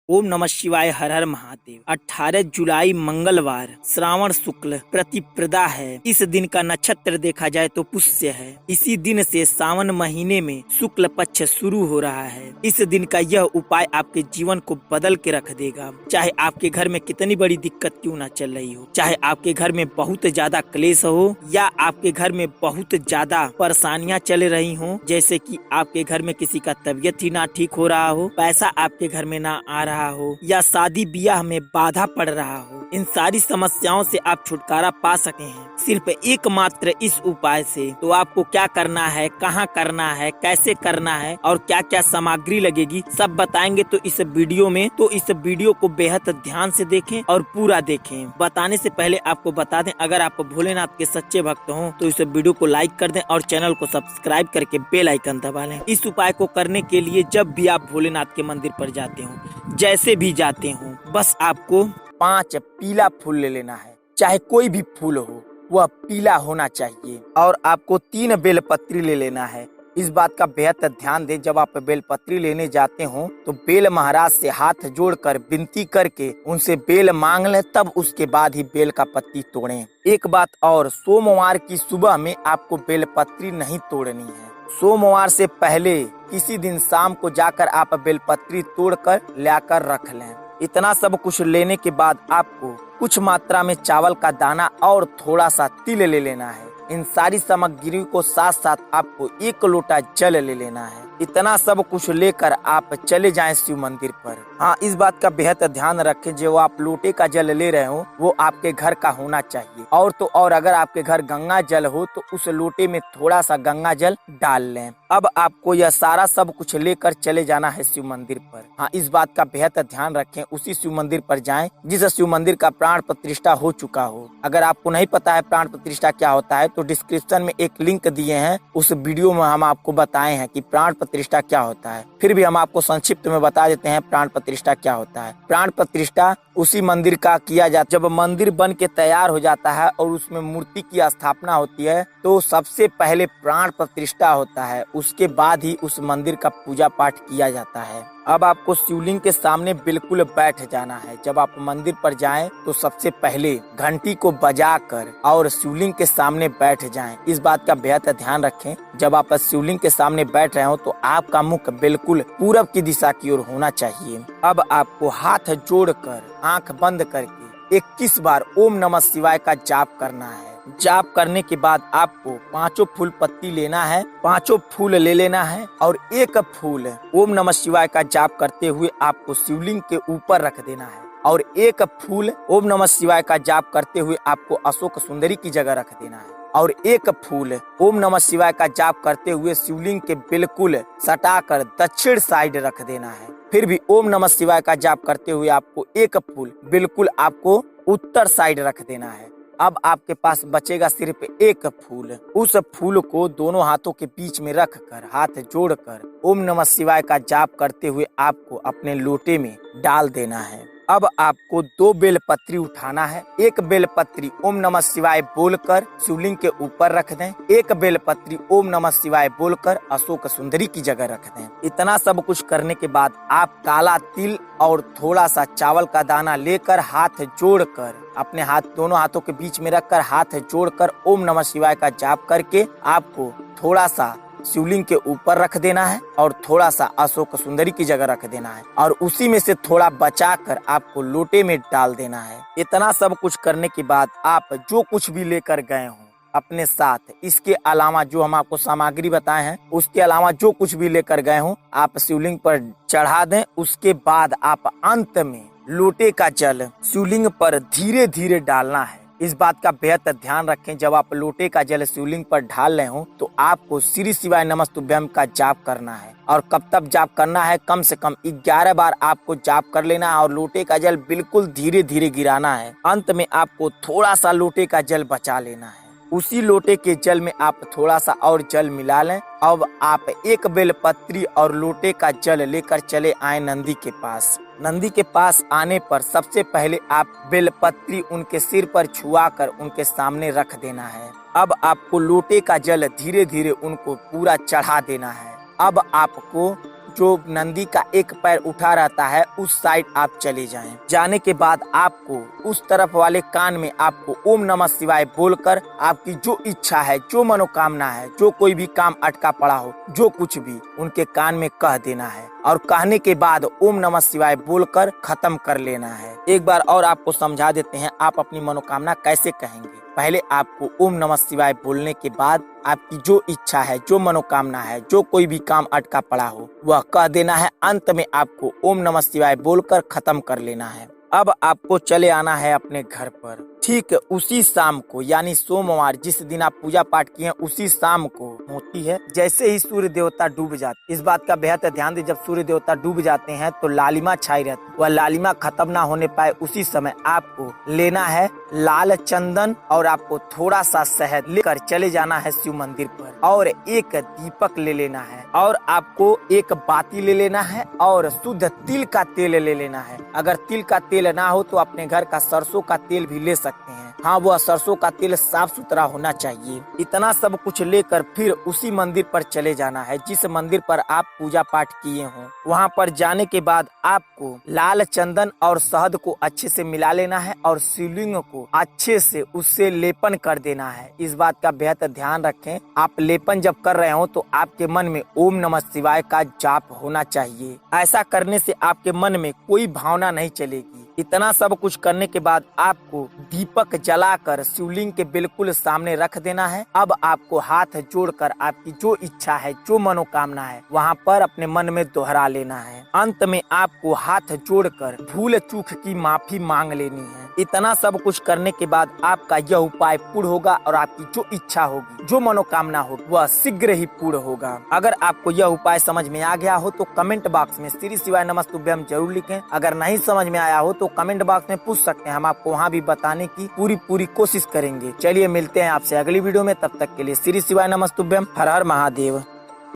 ओम नमः शिवाय। हर हर महादेव। 18 जुलाई मंगलवार, श्रावण शुक्ल प्रतिपदा है। इस दिन का नक्षत्र देखा जाए तो पुष्य है। इसी दिन से सावन महीने में शुक्ल पक्ष शुरू हो रहा है। इस दिन का यह उपाय आपके जीवन को बदल के रख देगा। चाहे आपके घर में कितनी बड़ी दिक्कत क्यों ना चल रही हो, चाहे आपके घर में बहुत ज्यादा क्लेश हो या आपके घर में बहुत ज्यादा परेशानियां चल रही हो, जैसे कि आपके घर में किसी का तबीयत ही ना ठीक हो रहा हो, पैसा आपके घर में ना आ रहा हो या शादी ब्याह में बाधा पड़ रहा हो, इन सारी समस्याओं से आप छुटकारा पा सके हैं सिर्फ एकमात्र इस उपाय से। तो आपको क्या करना है, कहाँ करना है, कैसे करना है और क्या क्या सामग्री लगेगी, सब बताएंगे तो इस वीडियो में। तो इस वीडियो को बेहद ध्यान से देखें और पूरा देखें। बताने से पहले आपको बता दें, अगर आप भोलेनाथ के सच्चे भक्त हो तो इस वीडियो को लाइक कर दें और चैनल को सब्सक्राइब करके बेल आइकन दबा लें। इस उपाय को करने के लिए जब भी आप भोलेनाथ के मंदिर पर जाते हो, जैसे भी जाते हो, बस आपको 5 पीला फूल ले लेना है। चाहे कोई भी फूल हो, वह पीला होना चाहिए। और आपको 3 बेलपत्री ले लेना है। इस बात का बेहद ध्यान दें, जब आप बेलपत्री लेने जाते हो तो बेल महाराज से हाथ जोड़कर विनती करके उनसे बेल मांग लें, तब उसके बाद ही बेल का पत्ती तोड़ें। एक बात और, सोमवार की सुबह में आपको बेलपत्री नहीं तोड़नी है। सोमवार से पहले किसी दिन शाम को जाकर आप बेलपत्री तोड़कर लाकर रख लें। इतना सब कुछ लेने के बाद आपको कुछ मात्रा में चावल का दाना और थोड़ा सा तिल ले लेना है। इन सारी सामग्री को साथ साथ आपको 1 लोटा जल ले लेना है। इतना सब कुछ लेकर आप चले जाएं शिव मंदिर पर। हाँ, इस बात का बेहद ध्यान रखें, जो आप लोटे का जल ले रहे हो वो आपके घर का होना चाहिए। और तो और, अगर आपके घर गंगा जल हो तो उस लोटे में थोड़ा सा गंगा जल डाल लें। अब आपको यह सारा सब कुछ लेकर चले जाना है शिव मंदिर पर। हाँ, इस बात का बेहद ध्यान रखें, उसी शिव मंदिर पर जाएं जिस शिव मंदिर का प्राण प्रतिष्ठा हो चुका हो। अगर आपको नहीं पता है प्राण प्रतिष्ठा क्या होता है तो डिस्क्रिप्शन में एक लिंक दिए हैं, उस वीडियो में हम आपको बताए हैं कि प्राण प्रतिष्ठा क्या होता है। फिर भी हम आपको संक्षिप्त में बता देते हैं प्राण प्रतिष्ठा क्या होता है। प्राण प्रतिष्ठा उसी मंदिर का किया जाता है जब मंदिर बन के तैयार हो जाता है और उसमें मूर्ति की स्थापना होती है, तो सबसे पहले प्राण प्रतिष्ठा होता है। उसके बाद ही उस मंदिर का पूजा पाठ किया जाता है। अब आपको शिवलिंग के सामने बिल्कुल बैठ जाना है। जब आप मंदिर पर जाएं तो सबसे पहले घंटी को बजाकर और शिवलिंग के सामने बैठ जाएं। इस बात का बेहद ध्यान रखें, जब आप शिवलिंग के सामने बैठ रहे हो तो आपका मुख बिल्कुल पूरब की दिशा की ओर होना चाहिए। अब आपको हाथ जोड़कर आंख बंद करके 21 बार ओम नमः शिवाय का जाप करना है। जाप करने के बाद आपको 5 फूल पत्ती लेना है, 5 फूल ले लेना है और 1 फूल ओम नमः शिवाय का जाप करते हुए आपको शिवलिंग के ऊपर रख देना है। और 1 फूल ओम नमः शिवाय का जाप करते हुए आपको अशोक सुंदरी की जगह रख देना है। और 1 फूल ओम नमः शिवाय का जाप करते हुए शिवलिंग के बिल्कुल सटाकर दक्षिण साइड रख देना है। फिर भी ओम नमः शिवाय का जाप करते हुए आपको 1 फूल बिल्कुल आपको उत्तर साइड रख देना है। अब आपके पास बचेगा सिर्फ 1 फूल। उस फूल को दोनों हाथों के बीच में रखकर हाथ जोड़कर ओम नमः शिवाय का जाप करते हुए आपको अपने लोटे में डाल देना है। अब आपको 2 बेलपत्री उठाना है। 1 बेलपत्री ओम नमः शिवाय बोलकर शिवलिंग के ऊपर रख दें, 1 बेलपत्री ओम नमः शिवाय बोलकर अशोक सुंदरी की जगह रख दें। इतना सब कुछ करने के बाद आप काला तिल और थोड़ा सा चावल का दाना लेकर हाथ जोड़कर अपने दोनों हाथों के बीच में रखकर हाथ जोड़कर ओम नमः शिवाय का जाप करके आपको थोड़ा सा शिवलिंग के ऊपर रख देना है और थोड़ा सा अशोक सुंदरी की जगह रख देना है और उसी में से थोड़ा बचाकर आपको लोटे में डाल देना है। इतना सब कुछ करने के बाद आप जो कुछ भी लेकर गए हो अपने साथ, इसके अलावा जो हम आपको सामग्री बताए हैं उसके अलावा जो कुछ भी लेकर गए हो आप शिवलिंग पर चढ़ा दें। उसके बाद आप अंत में लोटे का जल शिवलिंग पर धीरे धीरे डालना है। इस बात का बेहद ध्यान रखें, जब आप लोटे का जल शिवलिंग पर ढाल रहे हो तो आपको श्री शिवाय नमस्तुभ्यम का जाप करना है। और कब तक जाप करना है, कम से कम 11 बार आपको जाप कर लेना है और लोटे का जल बिल्कुल धीरे धीरे गिराना है। अंत में आपको थोड़ा सा लोटे का जल बचा लेना है। उसी लोटे के जल में आप थोड़ा सा और जल मिला लें। अब आप 1 बेलपत्री और लोटे का जल लेकर चले आए नंदी के पास। नंदी के पास आने पर सबसे पहले आप बेलपत्री उनके सिर पर छुआकर उनके सामने रख देना है। अब आपको लोटे का जल धीरे धीरे उनको पूरा चढ़ा देना है। अब आपको जो नंदी का एक पैर उठा रहता है उस साइड आप चले जाएं। जाने के बाद आपको उस तरफ वाले कान में आपको ओम नमः शिवाय बोलकर आपकी जो इच्छा है, जो मनोकामना है, जो कोई भी काम अटका पड़ा हो, जो कुछ भी उनके कान में कह देना है और कहने के बाद ओम नमः शिवाय बोलकर खत्म कर लेना है। एक बार और आपको समझा देते हैं आप अपनी मनोकामना कैसे कहेंगे। पहले आपको ओम नमः शिवाय बोलने के बाद आपकी जो इच्छा है, जो मनोकामना है, जो कोई भी काम अटका पड़ा हो वह कह देना है। अंत में आपको ओम नमः शिवाय बोलकर खत्म कर लेना है। अब आपको चले आना है अपने घर पर। ठीक उसी शाम को यानी सोमवार जिस दिन आप पूजा पाठ किए उसी शाम को होती है। जैसे ही सूर्य देवता डूब जाते, इस बात का बेहद ध्यान दें, जब सूर्य देवता डूब जाते हैं तो लालिमा छाई रहती, वह लालिमा खत्म ना होने पाए उसी समय आपको लेना है लाल चंदन और आपको थोड़ा सा शहद लेकर चले जाना है शिव मंदिर पर और एक दीपक ले लेना है और आपको एक बाती ले लेना है और शुद्ध तिल का तेल ले लेना है। अगर तिल का तेल ना हो तो अपने घर का सरसों का तेल भी ले सकते हैं। हाँ, वह सरसों का तेल साफ सुथरा होना चाहिए। इतना सब कुछ लेकर फिर उसी मंदिर पर चले जाना है जिस मंदिर पर आप पूजा पाठ किए हो। वहाँ पर जाने के बाद आपको लाल चंदन और शहद को अच्छे से मिला लेना है और शिवलिंग को अच्छे से उससे लेपन कर देना है। इस बात का बेहद ध्यान रखें, आप लेपन जब कर रहे हो तो आपके मन में ओम नमः शिवाय का जाप होना चाहिए। ऐसा करने से आपके मन में कोई भावना नहीं चलेगी। इतना सब कुछ करने के बाद आपको दीपक जलाकर शिवलिंग के बिल्कुल सामने रख देना है। अब आपको हाथ जोड़कर आपकी जो इच्छा है, जो मनोकामना है वहाँ पर अपने मन में दोहरा लेना है। अंत में आपको हाथ जोड़कर भूल चूक की माफी मांग लेनी है। इतना सब कुछ करने के बाद आपका यह उपाय पूर्ण होगा और आपकी जो इच्छा होगी, जो मनोकामना होगी वह शीघ्र ही पूर्ण होगा। अगर आपको यह उपाय समझ में आ गया हो तो कमेंट बॉक्स में श्री शिवाय नमस्तुभ्यम जरूर लिखें। अगर नहीं समझ में आया हो तो कमेंट बॉक्स में पूछ सकते हैं, हम आपको वहाँ भी बताने की पूरी कोशिश करेंगे। चलिए मिलते हैं आपसे अगली वीडियो में, तब तक के लिए श्री शिवाय नमस्तुभ्यम। हर हर महादेव।